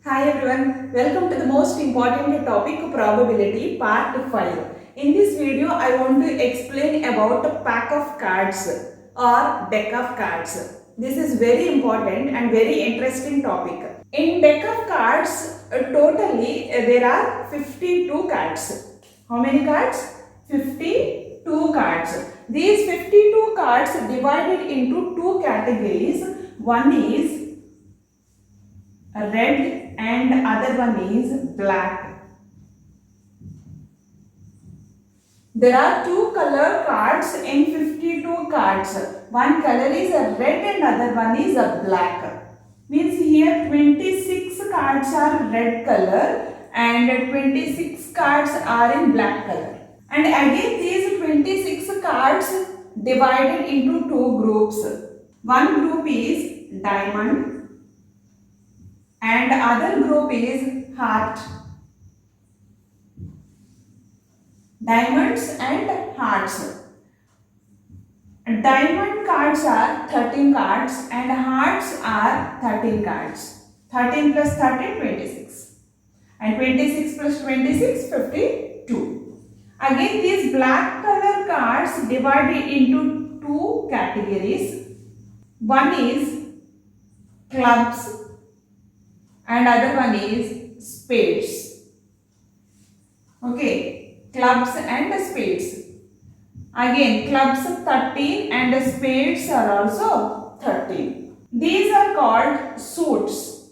Hi everyone, welcome to the most important topic probability part 5. In this video I want to explain about a pack of cards or deck of cards. This is very important and very interesting topic. In deck of cards there are 52 cards. How many cards? 52 cards. These 52 cards divided into two categories. One is red and other one is black. There are two color cards in 52 cards. One color is a red and other one is a black. Means here 26 cards are red color and 26 cards are in black color. And again these 26 cards divided into two groups. One group is diamond and other group is heart. Diamonds and hearts. Diamond cards are 13 cards and hearts are 13 cards. 13 plus 13, 26. And 26 plus 26, 52. Again these black color cards divided into two categories. One is clubs and other one is spades. Okay, clubs and spades. Again, clubs 13 and spades are also 13. These are called suits.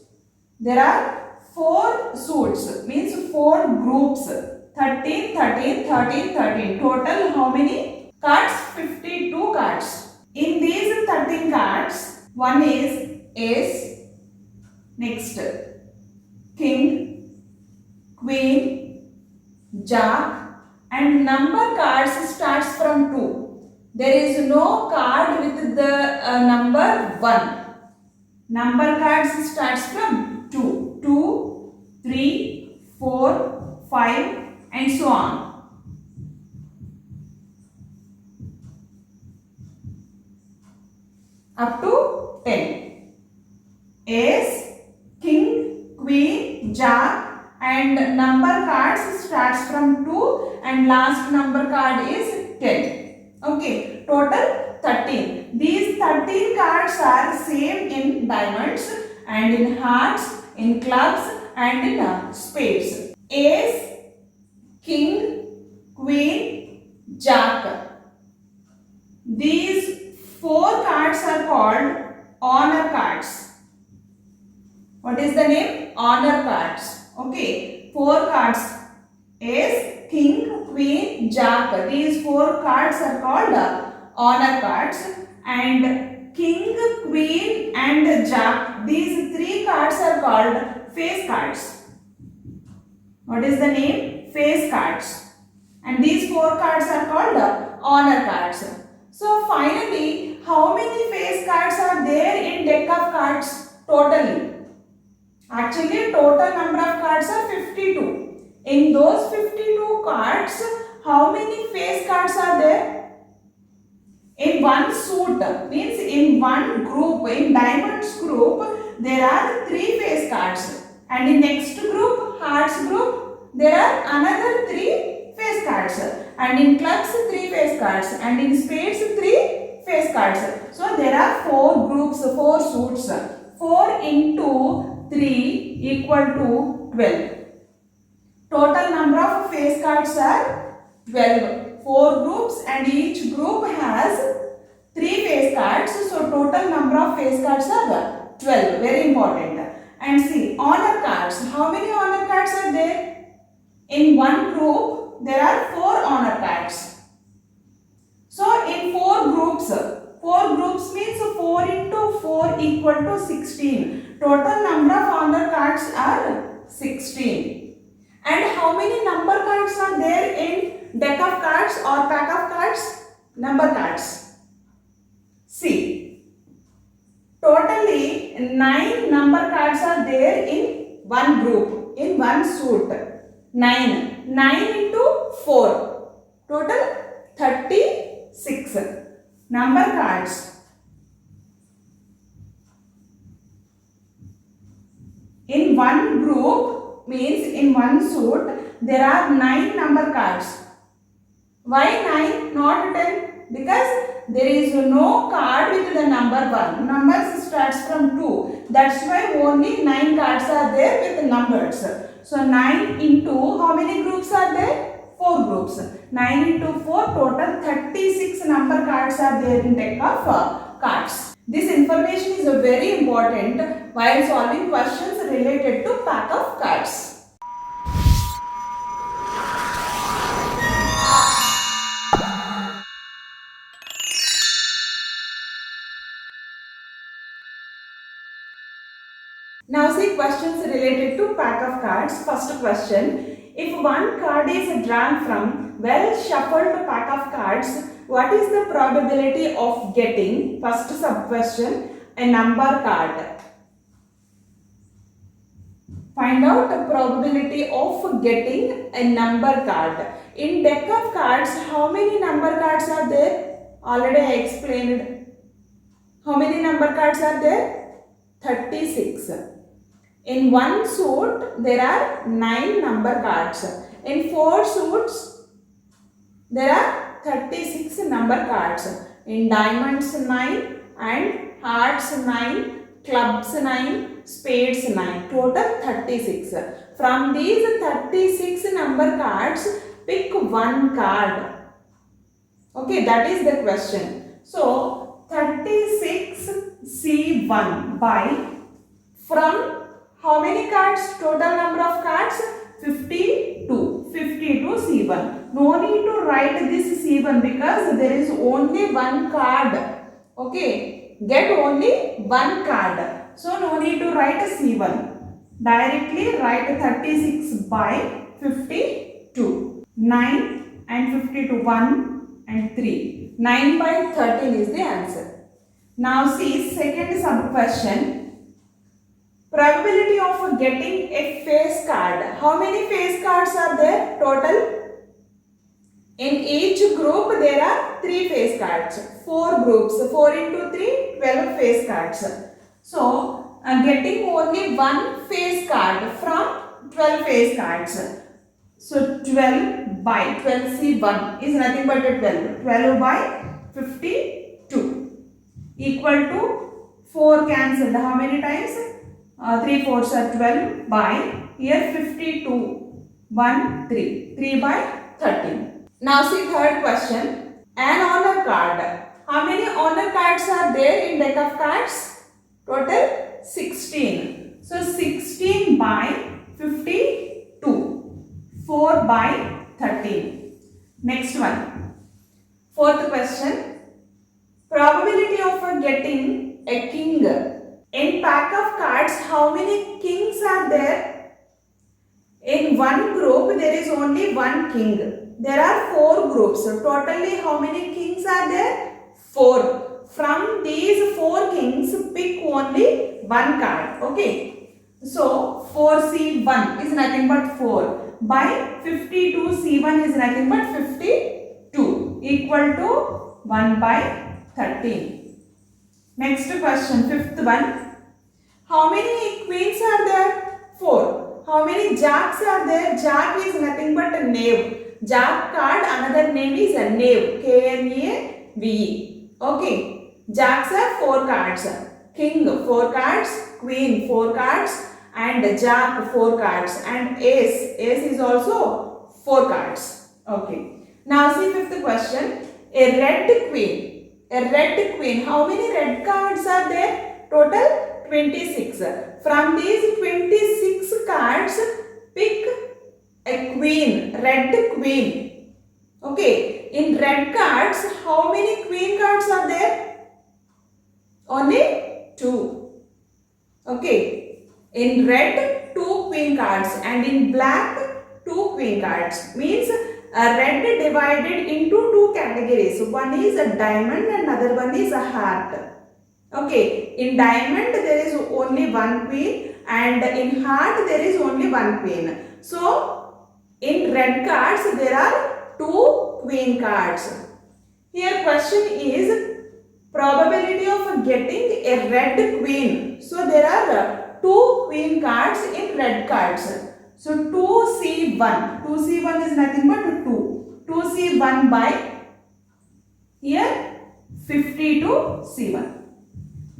There are 4 suits, means 4 groups. 13, 13, 13, 13. Total how many cards? 52 cards. In these 13 cards, one is ace, next king, queen, jack, and number cards starts from 2. There is no card with the number 1. Number cards starts from 2. 2, 3, 4, 5 and so on. Up to 10. Ace, king, queen, jack and number cards starts from 2 and last number card is 10. Okay, total 13. These 13 cards are same in diamonds and in hearts, in clubs and in spades. Ace, king, queen, jack. These 4 cards are called honor cards. What is the name? Honor cards. Okay, 4 cards. Ace, king, queen, jack. These 4 cards are called honor cards. And king, queen and jack. These 3 cards are called face cards. What is the name? Face cards. And these 4 cards are called honor cards. So finally, how many face cards are there in deck of cards totally? Actually, total number of cards are 52. In those 52 cards, how many face cards are there? In one suit, means in one group, in diamonds group, there are 3 face cards. And in next group, hearts group, there are another 3 face cards. And in clubs, 3 face cards. And in spades, 3 face cards. So, there are 4 groups, 4 suits. 4 into 3 equal to 12. Total number of face cards are 12. 4 groups and each group has 3 face cards. So total number of face cards are 12. Very important. And see, honor cards. How many honor cards are there? In one group there are 4 honor cards. So in 4 groups means 4 into 4 equal to 16. Total number of honor cards are 16. And how many number cards are there in deck of cards or pack of cards? Number cards. See, totally 9 number cards are there in one group, in one suit. 9. 9 into 4. Total 36 number cards. In one group means in one suit there are 9 number cards. Why 9 not 10? Because there is no card with the number 1. Numbers starts from 2. That's why only 9 cards are there with numbers. So 9 into how many groups are there? 4 groups. 9 into 4 total 36 number cards are there in deck of cards. This information is very important while solving questions related to pack of cards. Now see questions related to pack of cards. First question. If one card is drawn from well shuffled pack of cards, what is the probability of getting, first sub question, a number card? Find out the probability of getting a number card. In deck of cards, how many number cards are there? Already I explained. How many number cards are there? 36. In one suit, there are 9 number cards. In 4 suits, there are 36 number cards. In diamonds 9 and hearts 9, clubs 9, spades 9. Total 36. From these 36 number cards, pick one card. Okay, that is the question. So, 36 C1 by from how many cards? Total number of cards? 52. 52 C1. No need to write this C1 because there is only one card. Okay. Get only one card. So no need to write a C1. Directly write 36 by 52. 9 and 52. 1 and 3. 9 by 13 is the answer. Now see second sub question. Probability of getting a face card. How many face cards are there total? In each group there are 3 face cards. 4 groups. 4 into 3, 12 face cards. So, getting only one face card from 12 face cards. So, 12 by 12C1 is nothing but a 12. 12 by 52 equal to 4 cancelled. How many times? 3 fours are 12 by here 52 1 3 3 by 13. Now see third question. An honor card. How many honor cards are there in deck of cards? Total 16. So 16 by 52. 4 by 13. Next one. Fourth question. Probability of getting a king. In pack of cards, how many kings are there? In one group, there is only one king. There are 4 groups. So, totally how many kings are there? 4. From these 4 kings, pick only one card. Okay. So, 4C1 is nothing but 4. By 52C1 is nothing but 52. Equal to 1 by 13. Next question, fifth one. How many queens are there? 4. How many jacks are there? Jack is nothing but a knave. Jack card, another name is a knave. K-N-A-V-E. Okay. Jacks are 4 cards. King 4 cards, queen 4 cards, and jack 4 cards, and ace. Ace is also 4 cards. Okay. Now see fifth question. A red queen. A red queen. How many red cards are there? Total 26. From these 26 cards, pick a queen. Red queen. Okay. In red cards, how many queen cards are there? Only 2. Okay. In red, 2 queen cards, and in black, 2 queen cards. Means red divided into 2 categories. One is a diamond and another one is a heart. Okay, in diamond there is only one queen and in heart there is only one queen. So, in red cards there are 2 queen cards. Here question is probability of getting a red queen. So, there are 2 queen cards red cards. So 2C1. 2C1 is nothing but 2. 2C1 by here 52C1.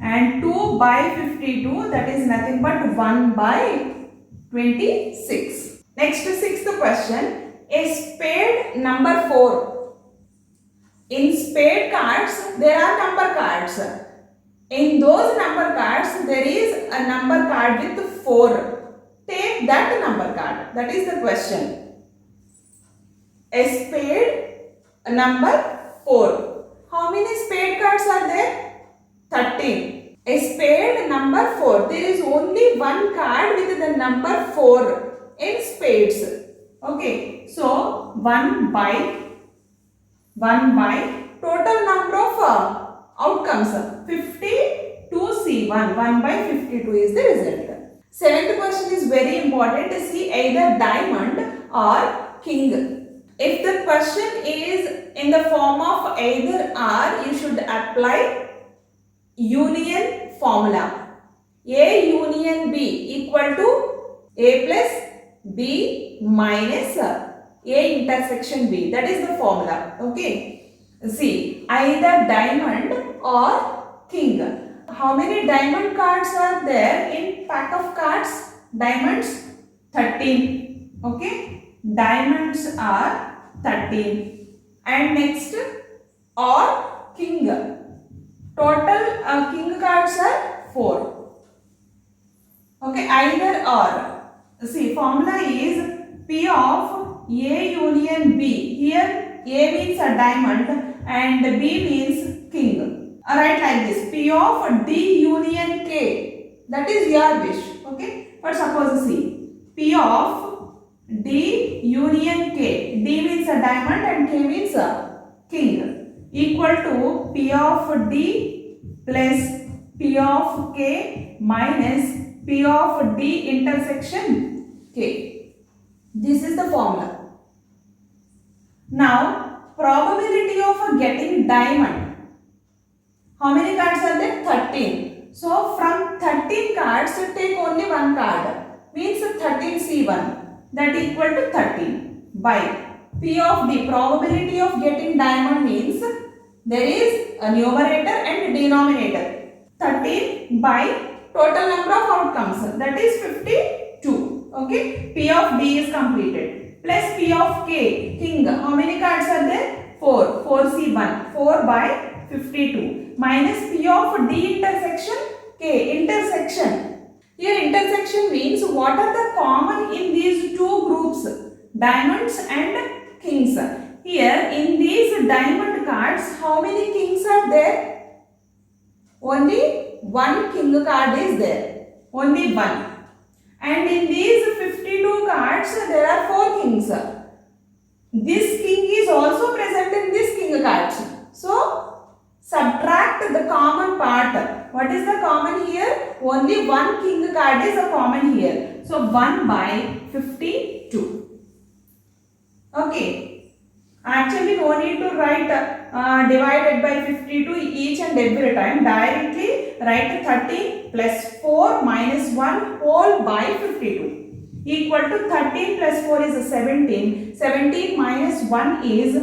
And 2 by 52, that is nothing but 1 by 26. Next, sixth question. A spade number 4. In spade cards, there are number cards. In those number cards, there is a number card with 4. Take that number card. That is the question. A spade number 4. How many spade cards are there? 13. A spade number 4. There is only one card with the number 4 in spades. Okay. So 1 by total number of outcomes 52C1. 1 by 52 is the result. Seventh question is very important to see either diamond or king. If the question is in the form of either or, you should apply union formula. A union B equal to A plus B minus A intersection B. That is the formula. Okay. See, either diamond or king. How many diamond cards are there in pack of cards? Diamonds 13. Okay. Diamonds are 13. And next, or king. Total king cards are 4. Okay, either or. See, formula is P of A union B. Here A means a diamond and B means king. Alright, like this. P of D union K. That is your wish. Okay, but suppose see. P of D union K. D means a diamond and K means a king. Equal to P of D plus P of K minus P of D intersection K. This is the formula. Now, probability of getting diamond. How many cards are there? 13. So, from 13 cards, you take only one card. Means 13C1. That equal to 13 by P of D. Probability of getting diamond means there is a numerator and denominator. 13 by total number of outcomes. That is 52. Okay. P of D is completed. Plus P of K. King. How many cards are there? 4. 4C1. 4 by 52. Minus P of D intersection K. Intersection. Here intersection means what are the common in these two groups? Diamonds and kings. Here in these diamond cards, how many kings are there? Only one king card is there. Only one. And in these 52 cards, there are 4 kings. This king is also present in this king cards. So, subtract the common part. What is the common here? Only one king card is a common here. So, 1 by 52. Okay. Actually, no need to write divided by 52 each and every time. Directly write 13 plus 4 minus 1 whole by 52. Equal to 13 plus 4 is 17. 17 minus 1 is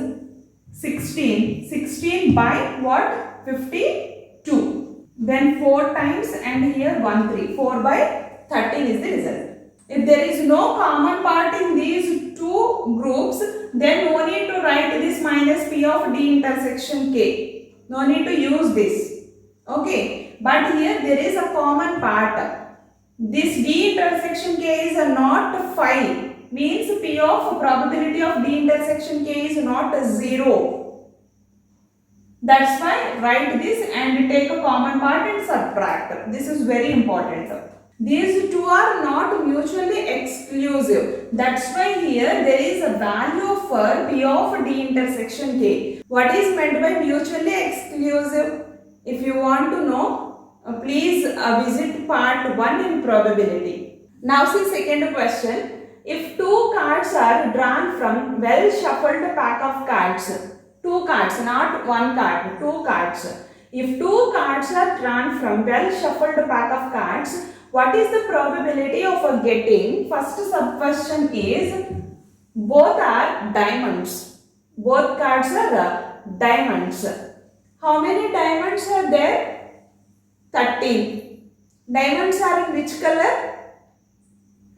16. 16 by what? 52. Then 4 times and here 1 3. 4 by 13 is the result. If there is no common part in these two groups, then no need to write this minus P of D intersection K. No need to use this. Okay. But here there is a common part. This D intersection K is not 5. Means P of probability of D intersection K is not 0. That's why write this and take a common part and subtract. This is very important. These two are not mutually exclusive. That's why here there is a value for P of D intersection K. What is meant by mutually exclusive? If you want to know, please visit part 1 in probability. Now see second question. If 2 cards are drawn from well shuffled pack of cards, 2 cards, not 1 card, 2 cards. If 2 cards are drawn from well shuffled pack of cards, What is the probability of getting? First sub question is both are diamonds. Both cards are diamonds. How many diamonds are there? 13. Diamonds are in which color?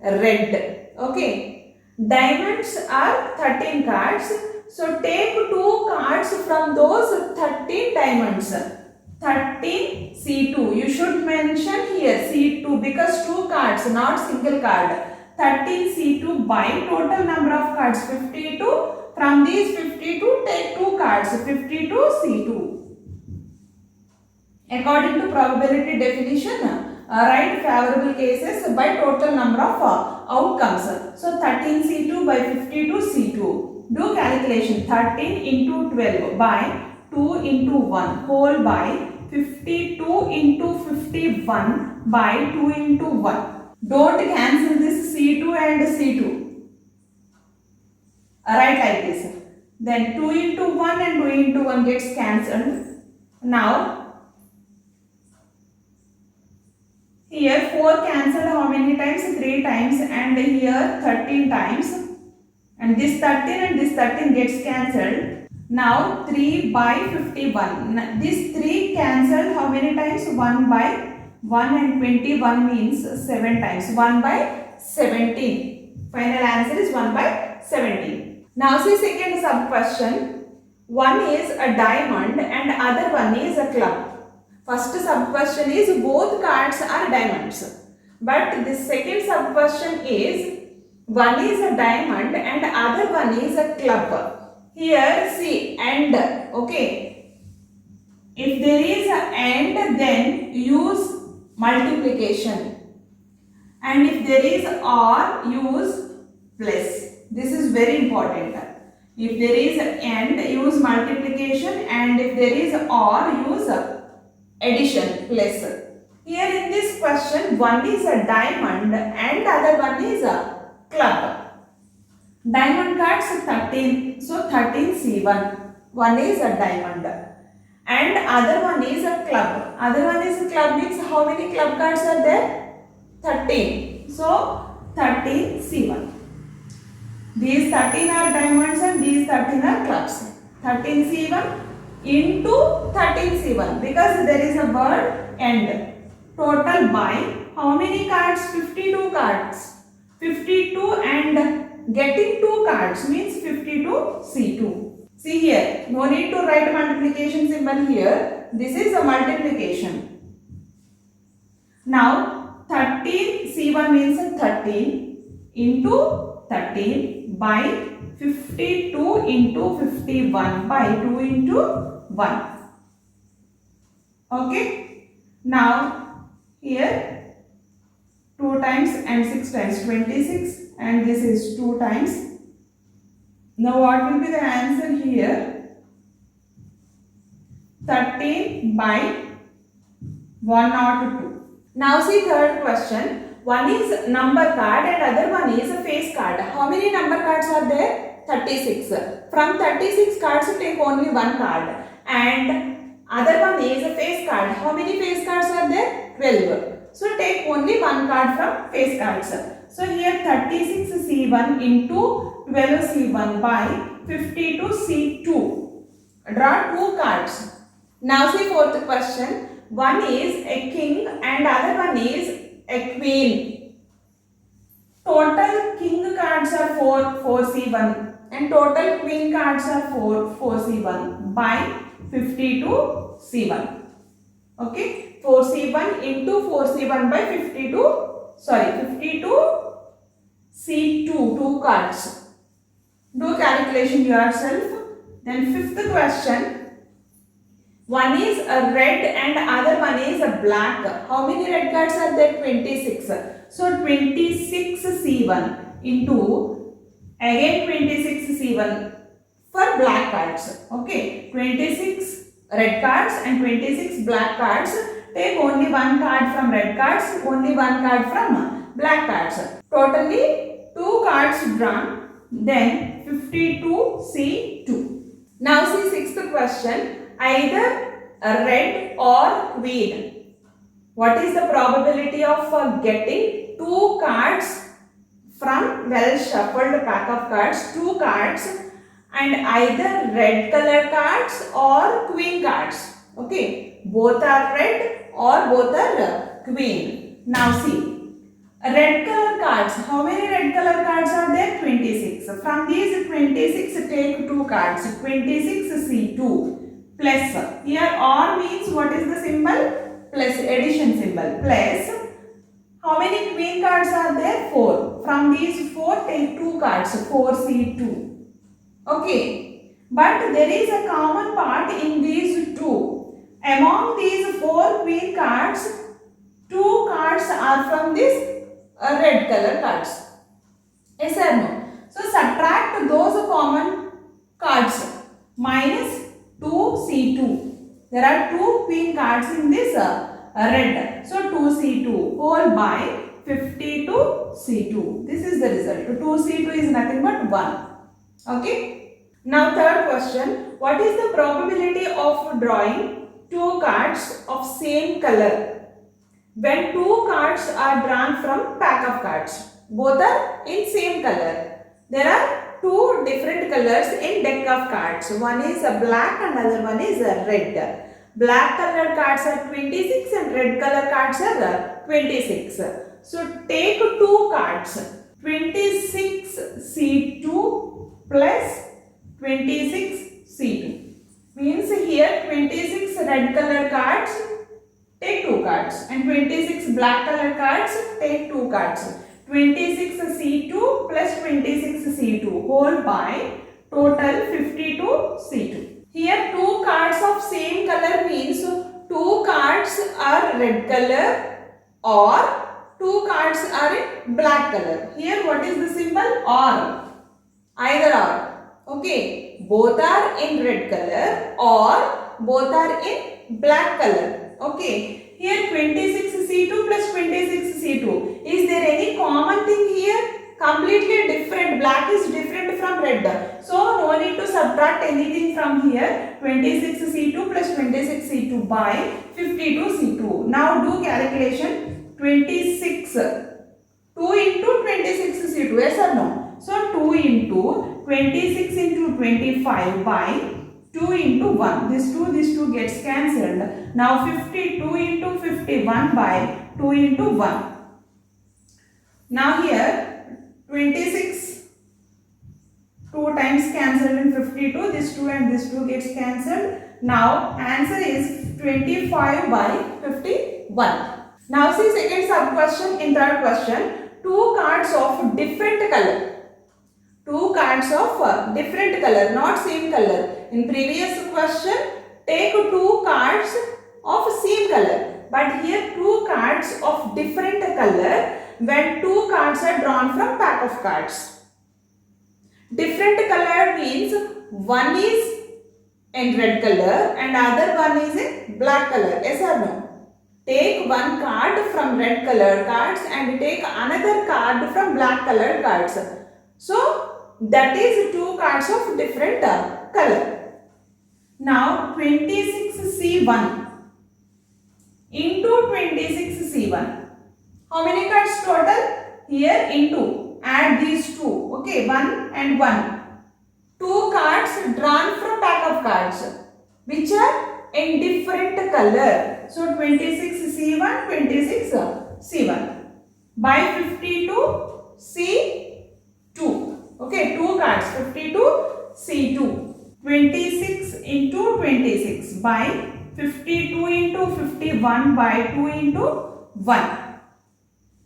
Red. Okay. Diamonds are 13 cards. So take 2 cards from those 13 diamonds. 13 C2. You should mention here C2 because 2 cards, not single card. 13 C2 by total number of cards 52. From these 52 take 2 cards 52 C2. According to probability definition, write favorable cases by total number of outcomes. So 13 C2 by 52 C2. Do calculation. 13 into 12 by 2 into 1 whole by 52 into 51 by 2 into 1. Don't cancel this C2 and C2. Write like this. Then 2 into 1 and 2 into 1 gets cancelled. Now here 4 cancelled how many times? 3 times, and here 13 times, and this 13 and this 13 gets cancelled. Now 3 by 51. This 3 cancelled how many times? 1 by 1 and 21 means 7 times. 1 by 17. Final answer is 1 by 17. Now see second sub question. One is a diamond and other one is a club. First sub question is both cards are diamonds. But the second sub question is one is a diamond and other one is a club. Here see and. Okay. If there is a and, then use multiplication. And if there is or, use plus. This is very important. If there is and, use multiplication, and if there is or, use addition, plus. Here in this question, one is a diamond and other one is a club. Diamond cards 13, so 13 C1. One is a diamond and other one is a club. Other one is a club means how many club cards are there? 13. So 13 C1. These 13 are diamonds and these 13 are clubs. 13 C1 into 13 C1 because there is a word and. Total by how many cards? 52 cards. 52 and getting 2 cards means 52 C2. See here, no need to write multiplication symbol here. This is a multiplication. Now 13 C1 means 13 into 13 by 52 into 51 by 2 into 1. Okay. Now here 2 times and 6 times 26 and this is 2 times. Now what will be the answer here? 13 by 102. Now see third question. One is number card and other one is a face card. How many number cards are there? 36. From 36 cards take only one card and other one is a face card. How many face cards are there? 12. So take only one card from face cards. So here 36 C1 into 12 C1 by 52 C2. Draw 2 cards. Now see fourth question. One is a king and other one is a queen. Total king cards are 4 C1 and total queen cards are 4 C1 by 52 C1. Okay, 4 C1 into 4 C1 by 52 C2, 2 cards. Do calculation yourself. Then fifth question. One is a red and other one is a black. How many red cards are there? 26. So 26 C1 into again 26 C1 for black cards. Okay, 26 red cards and 26 black cards. Take only one card from red cards, only one card from black cards. Totally 2 cards drawn. Then 52 C2. Now see sixth question. Either a red or queen. What is the probability of getting two cards from well shuffled pack of cards, two cards and either red color cards or queen cards? Okay, both are red or both are queen. Now see, red color cards. How many red color cards are there? 26. From these 26, take two cards. 26C2 plus. Here or means what is the symbol? Plus, addition symbol. Plus. How many queen cards are there? 4. From these 4, take two cards. 4C2. Okay. But there is a common part in these two. Among these 4 queen cards, 2 cards are from this red color cards. Yes or no? So subtract those common cards. Minus 2C2. There are 2 queen cards in this red. So 2C2 whole by 52C2. This is the result. 2C2 is nothing but 1. Okay. Now third question. What is the probability of drawing 2 cards of same color when 2 cards are drawn from pack of cards? Both are in same color. There are 2 different colors in deck of cards. One is a black and another one is a red. Black colored cards are 26 and red color cards are 26. So take 2 cards. 26C2 plus 26C2. Means here 26 red color cards, take 2 cards, and 26 black color cards, take 2 cards. 26C2 plus 26C2 whole by total 52C2. Here 2 cards of same color means 2 cards are red color or 2 cards are in black color. Here what is the symbol? Or. Either or. Okay. Both are in red color or both are in black color. Okay. Here 26C2 plus 26C2. Is there any common thing here? Completely different. Black is different from red. So no need to subtract anything from here. 26C2 plus 26C2 by 52C2. Now do calculation. 26. 2 into 26C2. Yes or no? So 2 into 26 into 25 by 2 into 1. This 2 gets cancelled. Now 52 into 51 by 2 into 1. Now here 26 2 times cancelled in 52. This 2 and this 2 gets cancelled. Now answer is 25 by 51. Now see second sub question in third question. 2 cards of different color. 2 cards of different color, not same color. In previous question, take 2 cards of same color. But here 2 cards of different color when 2 cards are drawn from pack of cards. Different color means one is in red color and other one is in black color. Yes or no? Take one card from red colored cards and take another card from black colored cards. So that is 2 cards of different color. Now 26C1 into 26C1. How many cards total? Here into. Add these 2. Okay, 1 and 1. 2 cards drawn from pack of cards which are in different color. So 26C1, 26C1 by 52C2. Okay, 2 cards 52C2. 26 into 26 by 52 into 51 by 2 into 1.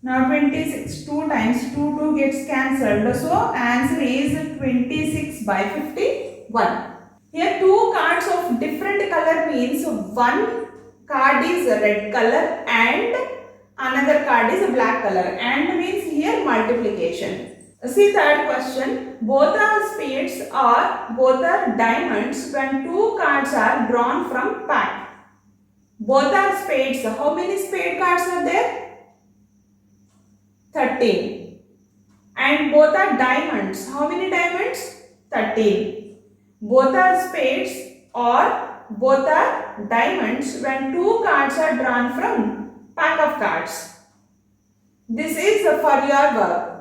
Now 26 2 times 2 gets cancelled. So answer is 26 by 51. Here 2 cards of different color means one card is red color and another card is black color, and means here multiplication. See third question. Both are spades or both are diamonds when 2 cards are drawn from pack. Both are spades. How many spade cards are there? 13. And both are diamonds. How many diamonds? 13. Both are spades or both are diamonds when 2 cards are drawn from pack of cards. This is for your work.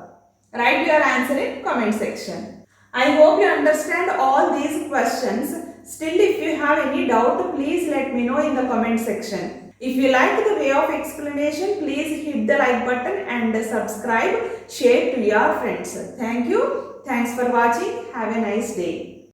Write your answer in comment section. I hope you understand all these questions. Still, if you have any doubt, please let me know in the comment section. If you like the way of explanation, please hit the like button and subscribe. Share to your friends. Thank you. Thanks for watching. Have a nice day.